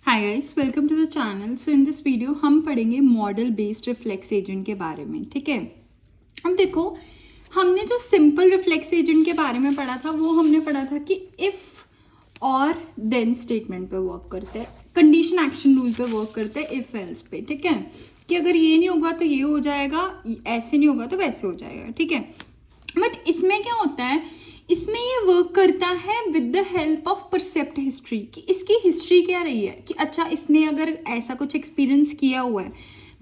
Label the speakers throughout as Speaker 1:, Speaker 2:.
Speaker 1: Hi guys, welcome to the channel. So in this video हम पढ़ेंगे model based reflex agent के बारे में। ठीक है, अब देखो, हमने जो सिंपल रिफ्लेक्स एजेंट के बारे में पढ़ा था वो हमने पढ़ा था कि इफ और देन स्टेटमेंट पे वर्क करते हैं, कंडीशन एक्शन रूल पे वर्क करते हैं, इफ एल्स पे। ठीक है, कि अगर ये नहीं होगा तो ये हो जाएगा, ऐसे नहीं होगा तो वैसे हो जाएगा। ठीक है, बट इसमें क्या होता है, इसमें ये वर्क करता है with the help of percept history, कि इसकी हिस्ट्री क्या रही है, कि अच्छा इसने अगर ऐसा कुछ एक्सपीरियंस किया हुआ है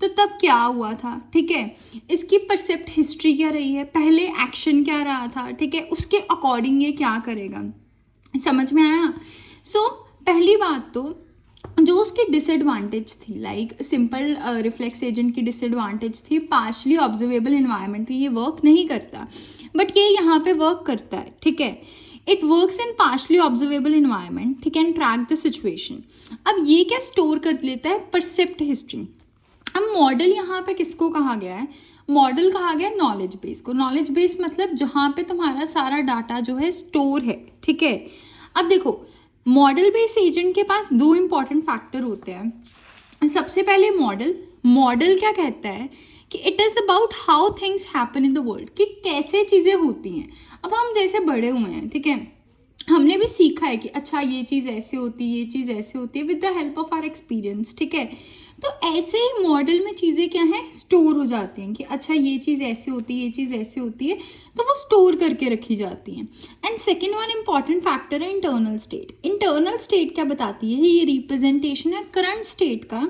Speaker 1: तो तब क्या हुआ था। ठीक है, इसकी परसेप्ट हिस्ट्री क्या रही है, पहले एक्शन क्या रहा था। ठीक है, उसके अकॉर्डिंग ये क्या करेगा। समझ में आया। सो पहली बात तो जो उसकी डिसएडवांटेज थी, लाइक सिंपल रिफ्लेक्स एजेंट की डिसएडवांटेज थी पार्शली ऑब्जर्वेबल इन्वायरमेंट, ये वर्क नहीं करता, बट ये यहाँ पे वर्क करता है। ठीक है, it works in partially observable environment. ठीक है, एंड ट्रैक द सिचुएशन। अब ये क्या स्टोर कर लेता है, परसेप्ट हिस्ट्री। अब मॉडल यहाँ पे किसको कहा गया है, मॉडल कहा गया नॉलेज बेस को। नॉलेज बेस मतलब जहाँ पे तुम्हारा सारा डाटा जो है स्टोर है। ठीक है, अब देखो, मॉडल बेस एजेंट के पास दो इंपॉर्टेंट फैक्टर होते हैं। सबसे पहले मॉडल क्या कहता है कि it is about how things happen in the world, कि कैसे चीज़ें होती हैं। अब हम जैसे बड़े हुए हैं, ठीक है, हमने भी सीखा है कि अच्छा ये चीज़ ऐसे होती है, ये चीज़ ऐसे होती है, with the help of our experience. ठीक है, तो ऐसे ही मॉडल में चीज़ें क्या हैं, स्टोर हो जाती हैं, कि अच्छा ये चीज़ ऐसे होती है, ये चीज़ ऐसे होती है, तो वो स्टोर करके रखी जाती हैं। And second one important factor है इंटरनल स्टेट। इंटरनल स्टेट क्या बताती है, ये रिप्रेजेंटेशन है करंट स्टेट का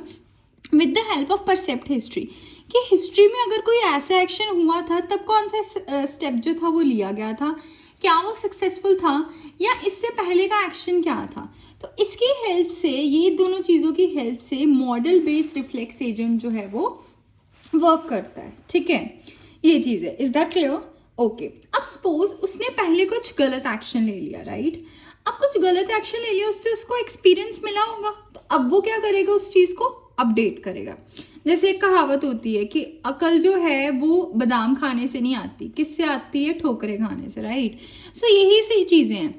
Speaker 1: with the help of percept history, कि हिस्ट्री में अगर कोई ऐसा एक्शन हुआ था तब कौन सा स्टेप जो था वो लिया गया था, क्या वो सक्सेसफुल था, या इससे पहले का एक्शन क्या था। तो इसकी हेल्प से, ये दोनों चीज़ों की हेल्प से मॉडल बेस्ड रिफ्लेक्स एजेंट जो है वो वर्क करता है। ठीक है, ये चीज़ है। Is that clear? ओके, अब सपोज उसने पहले कुछ गलत एक्शन ले लिया, राइट। अब कुछ गलत एक्शन ले लिया, उससे उसको एक्सपीरियंस मिला होगा, तो अब वो क्या करेगा, उस चीज़ को अपडेट करेगा। जैसे एक कहावत होती है कि अकल जो है वो बादाम खाने से नहीं आती, किससे आती है, ठोकरे खाने से, राइट। सो यही सही चीज़ें हैं,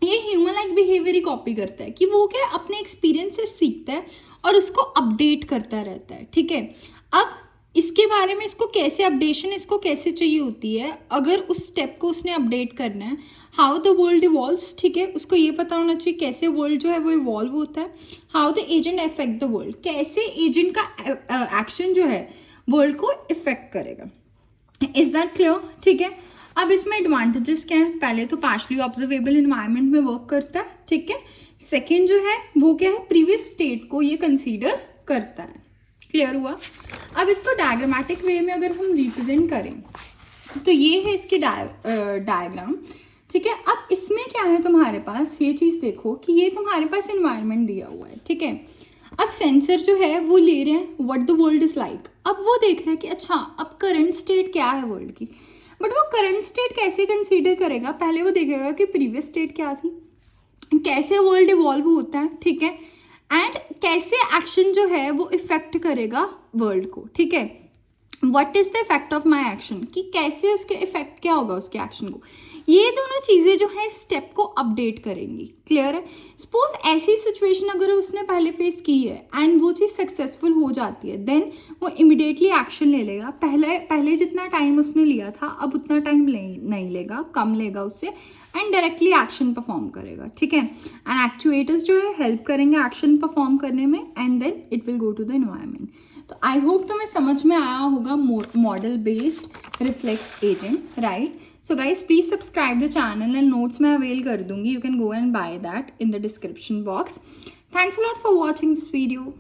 Speaker 1: ये ह्यूमन लाइक बिहेवियर ही कॉपी करता है, कि वो क्या अपने एक्सपीरियंस से सीखता है और उसको अपडेट करता रहता है। ठीक है, अब इसके बारे में, इसको कैसे अपडेशन, इसको कैसे चाहिए होती है, अगर उस स्टेप को उसने अपडेट करना है, हाउ द वर्ल्ड इवॉल्व्स। ठीक है, उसको ये पता होना चाहिए कैसे वर्ल्ड जो है वो इवॉल्व होता है। How the agent affect the world, कैसे एजेंट का एक्शन जो है वर्ल्ड को इफेक्ट करेगा। Is that clear? ठीक है, अब इसमें एडवांटेजेस क्या है, पहले तो पार्शली ऑब्जर्वेबल इन्वायरमेंट में वर्क करता है। ठीक है, सेकेंड जो है वो क्या है, प्रीवियस स्टेट को ये कंसीडर करता है। क्लियर हुआ? अब इसको डायग्रामेटिक वे में अगर हम रिप्रेजेंट करें तो ये है इसकी डायग्राम। ठीक है, अब इसमें क्या है तुम्हारे पास, ये चीज़ देखो कि ये तुम्हारे पास इन्वायरमेंट दिया हुआ है। ठीक है, अब सेंसर जो है वो ले रहे हैं what the world is like. अब वो देख रहे हैं कि अच्छा अब करंट स्टेट क्या है वर्ल्ड की, बट वो करंट स्टेट कैसे कंसीडर करेगा, पहले वो देखेगा कि प्रीवियस स्टेट क्या थी, कैसे वर्ल्ड इवॉल्व होता है। ठीक है, एंड कैसे एक्शन जो है वो इफेक्ट करेगा वर्ल्ड को। ठीक है, what is the effect of my action, कि कैसे उसके इफेक्ट क्या होगा उसके एक्शन को। ये दोनों चीज़ें जो है स्टेप को अपडेट करेंगी। क्लियर है? सपोज ऐसी सिचुएशन अगर उसने पहले फेस की है एंड वो चीज़ सक्सेसफुल हो जाती है, देन वो इमिडिएटली एक्शन ले लेगा। पहले जितना टाइम उसने लिया था अब उतना टाइम नहीं लेगा, कम लेगा उससे, एंड डायरेक्टली एक्शन परफॉर्म करेगा। ठीक है, एंड एक्चुएटर्स जो है हेल्प करेंगे एक्शन परफॉर्म करने में, and then it will go to the environment. तो आई होप तुम्हें समझ में आया होगा model based reflex agent, right. So guys please subscribe the channel, and notes मैं अवेल कर दूंगी, you can go and buy that in the description box. Thanks a lot for watching this video.